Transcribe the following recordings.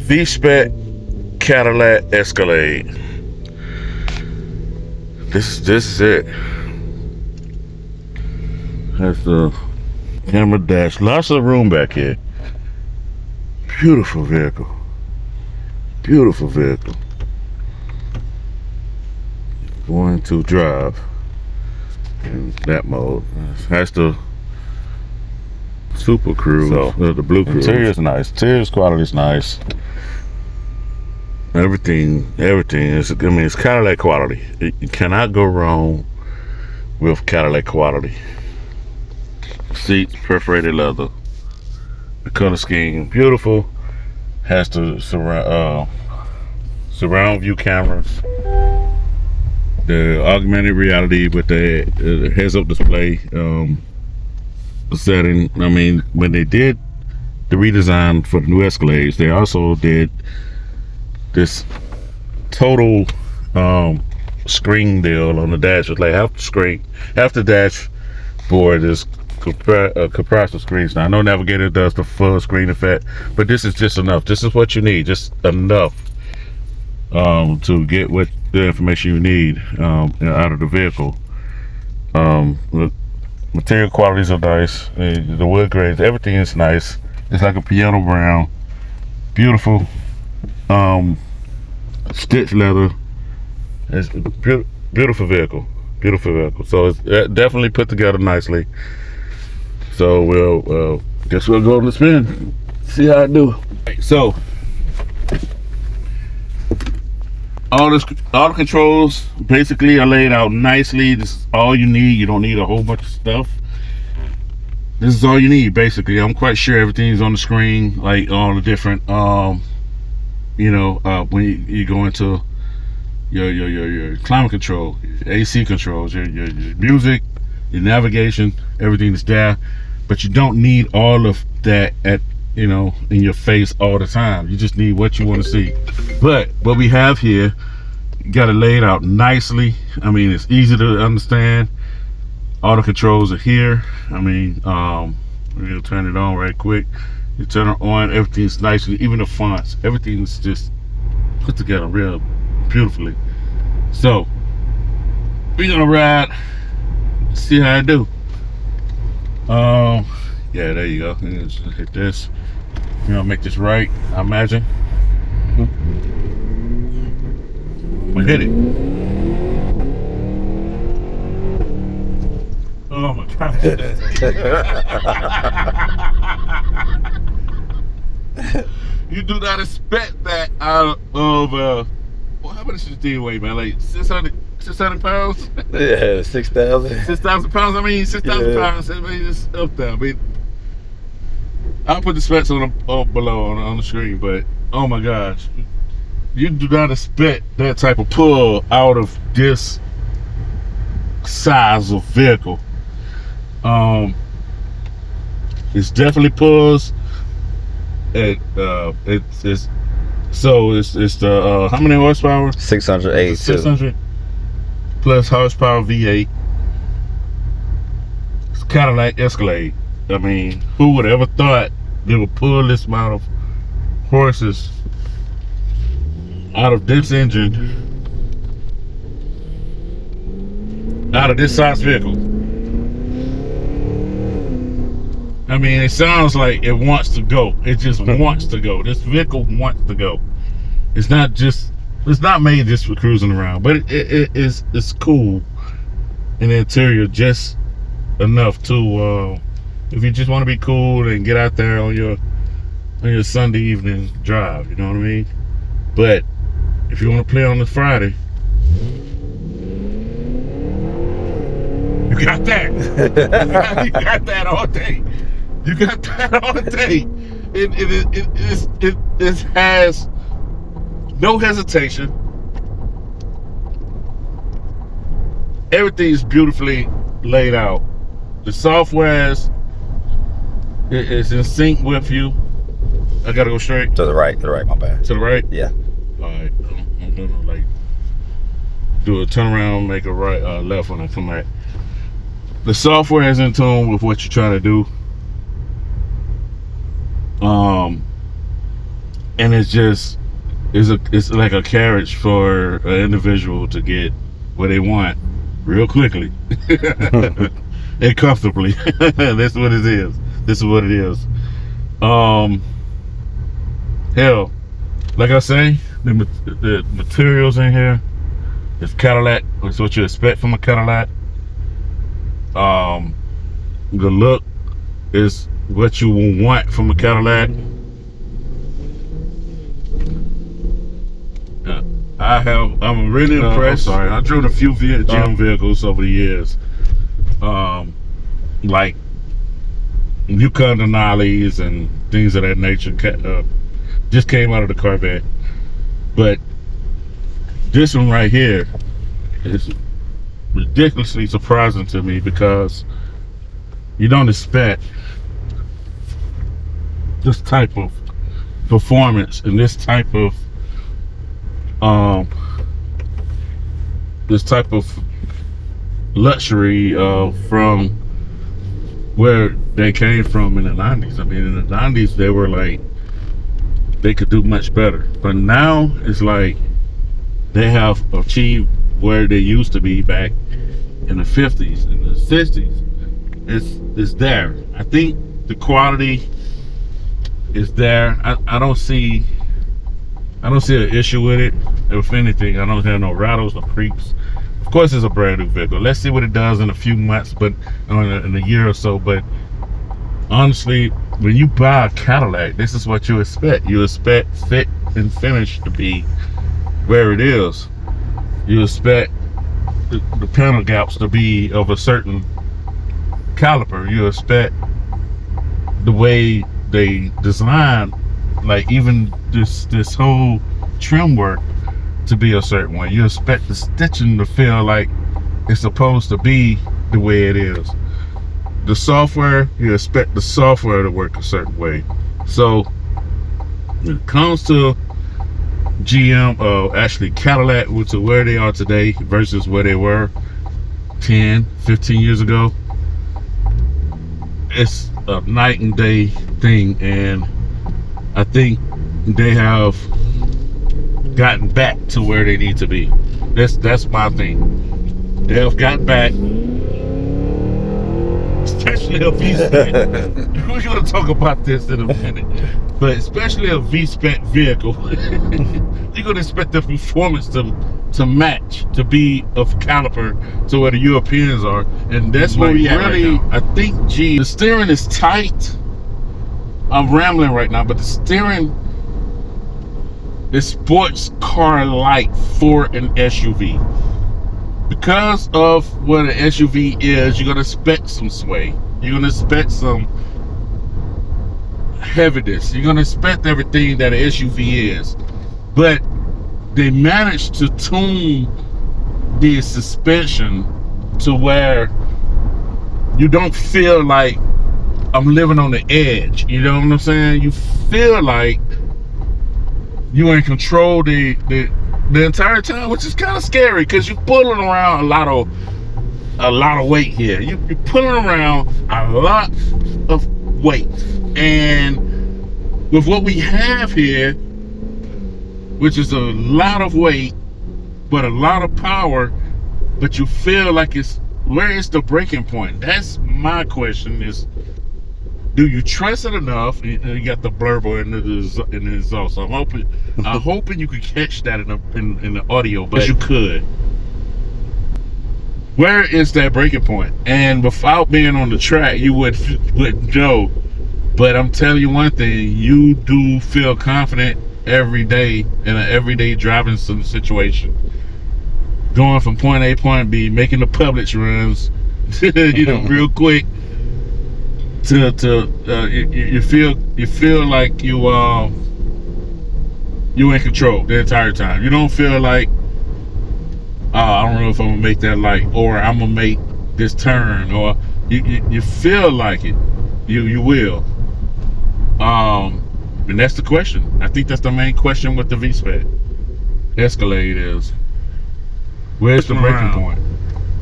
V-Spec Cadillac Escalade. This is it. Has the camera dash. Lots of room back here. Beautiful vehicle. Beautiful vehicle. Going to drive in that mode. Has the Super Cruise, so, the Blue Cruise. Interior's nice. Interior's quality is nice. Everything is. I mean, it's Cadillac quality. You cannot go wrong with Cadillac quality. Seats, perforated leather. The color scheme, beautiful. Has the surround view cameras. The augmented reality with the heads-up display setting. I mean, when they did the redesign for the new Escalades, they also did this total screen deal on the dash. It's like half the screen, half the dashboard is compressor screens. Now I know Navigator does the full screen effect, but this is just enough. This is what you need, just enough to get what the information you need out of the vehicle. The material qualities are nice. The wood grains, everything is nice. It's like a piano brown, beautiful stitch leather. It's a beautiful vehicle. So it's definitely put together nicely. So we'll guess we'll go to the spin, see how I do. So all the controls basically are laid out nicely. This is all you need. You don't need a whole bunch of stuff. This is all you need basically. I'm quite sure everything's on the screen, like all the different when you go into your climate control, your AC controls, your music, your navigation, everything is there. But you don't need all of that in your face all the time. You just need what you want to see. But what we have here, you got it laid out nicely. I mean, it's easy to understand. All the controls are here. I mean, we're gonna turn it on right quick. You turn it on, everything's nice. Even the fonts, everything's just put together real beautifully. So we're gonna ride, see how I do. Yeah, there you go. Let's hit this. Make this right, I imagine. We hit it. Oh my God. You do not expect that out of how much does this thing weigh, man? Like 600 pounds? Yeah, 6,000. 6,000 pounds. I mean, 6,000 pounds. I mean, it's up there. I mean, I'll put the specs on below on the screen, but oh my gosh, you do not expect that type of pull out of this size of vehicle. It's definitely pulls. It's the how many horsepower? 608. 600 plus horsepower V8. It's Cadillac Escalade. I mean, who would ever thought they would pull this amount of horses out of this engine, out of this size vehicle? I mean, it sounds like it wants to go. It just wants to go. This vehicle wants to go. It's not made just for cruising around, but it's cool in the interior, just enough to if you just want to be cool and get out there on your Sunday evening drive, you know what I mean? But if you want to play on the Friday, you got that. You got that all day. You got that all day. It has no hesitation. Everything's beautifully laid out. The software is in sync with you. I gotta go straight. To the right, my bad. To the right? Yeah. Alright. I'm gonna do a turnaround, make a right left when I come back. The software is in tune with what you're trying to do. And it's like a carriage for an individual to get what they want real quickly and comfortably. That's what it is. This is what it is. Hell, like I say, the materials in here is Cadillac. It's what you expect from a Cadillac. The look is what you will want from a Cadillac. I'm really impressed. I'm sorry, I drove a few GM vehicles over the years, like Yukon Denali's and things of that nature. Just came out of the Corvette, but this one right here is ridiculously surprising to me because you don't expect this type of performance and this type of luxury from where they came from in the 90s. I mean, in the 90s they were like, they could do much better, but now it's like they have achieved where they used to be back in the 50s and the 60s. It's there. I think the quality is there. I don't see an issue with it. If anything, I don't have no rattles, no creeps. Of course, it's a brand new vehicle. Let's see what it does in a few months, but in a year or so. But honestly, when you buy a Cadillac, this is what you expect. You expect fit and finish to be where it is. You expect the panel gaps to be of a certain caliber. You expect the way they design, like even this whole trim work, to be a certain way. You expect the stitching to feel like it's supposed to be the way it is. The software, you expect the software to work a certain way. So when it comes to GM, actually Cadillac, to where they are today versus where they were 10, 15 years ago, it's a night and day thing, and I think they have gotten back to where they need to be. That's my thing. They have gotten back, especially a V-Spec. We're going to talk about this in a minute, but especially a V-Spec vehicle, you're going to expect the performance to match, to be of caliber to where the Europeans are, and that's where we really. Right, I think, the steering is tight. I'm rambling right now, but the steering is sports car like for an SUV. Because of what an SUV is, you're gonna expect some sway. You're gonna expect some heaviness. You're gonna expect everything that an SUV is. But they managed to tune the suspension to where you don't feel like I'm living on the edge. You know what I'm saying? You feel like you in control the entire time, which is kind of scary because you're pulling around a lot of weight here. You're pulling around a lot of weight, and with what we have here, which is a lot of weight but a lot of power, but you feel like where is the breaking point? That's my question. Is, do you trust it enough? You got the blurb in the exhaust. So I'm hoping you could catch that in the audio, but you could. Where is that breaking point? And without being on the track, you would know. But I'm telling you one thing: you do feel confident every day in an everyday driving situation, going from point A to point B, making the Publix runs, real quick. You feel like you in control the entire time. You don't feel like, I don't know if I'm gonna make that light, or I'm gonna make this turn, or you feel like it. You will. And that's the question. I think that's the main question with the V-Spec Escalade is, where's the breaking point?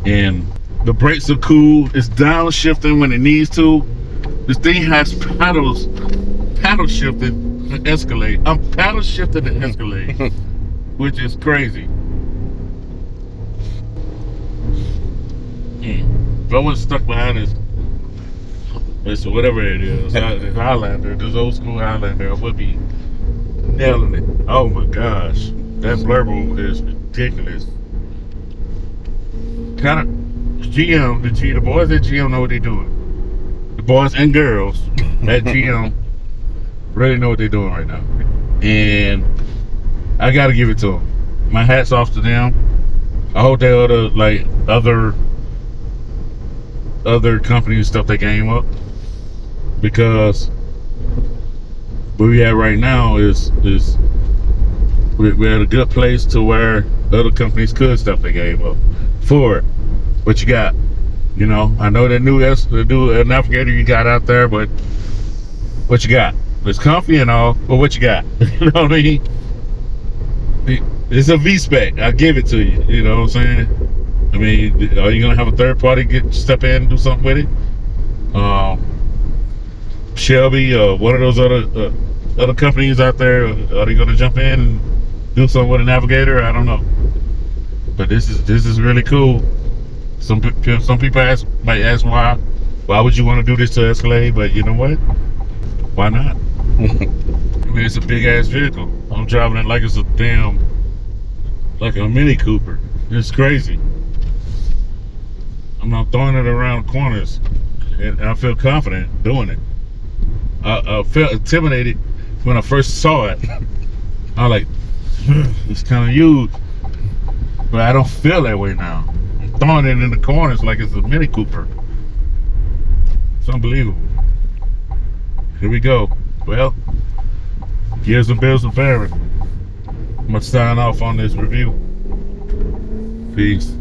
And the brakes are cool. It's downshifting when it needs to. This thing has pedals paddle shifting the Escalade. I'm paddle shifting the Escalade, which is crazy. If I was stuck behind this whatever it is, this Highlander, this old school Highlander, I would be nailing it. Oh my gosh, that blurble is ridiculous. Kind of GM, the boys at GM know what they're doing. The boys and girls at GM really know what they're doing right now, and I got to give it to them. My hat's off to them. I hope they other companies stuff their game up, because where we at right now is we're at a good place to where other companies could stuff their game up for it. What you got? You know, I know the new navigator you got out there, but what you got? It's comfy and all, but what you got? You know what I mean? It's a V-Spec. I give it to you. You know what I'm saying? I mean, are you gonna have a third party step in and do something with it? Shelby, one of those other companies out there, are they gonna jump in and do something with a navigator? I don't know. But this is really cool. Some people might ask why would you want to do this to Escalade? But you know what? Why not? I mean, it's a big ass vehicle. I'm driving it like it's a Mini Cooper. It's crazy. I'm not throwing it around corners, and I feel confident doing it. I felt intimidated when I first saw it. I was like, it's kind of huge, but I don't feel that way now. I'm throwing it in the corners like it's a Mini Cooper. It's unbelievable. Here we go. Well, gears and bills and bearing. I'm gonna sign off on this review. Peace.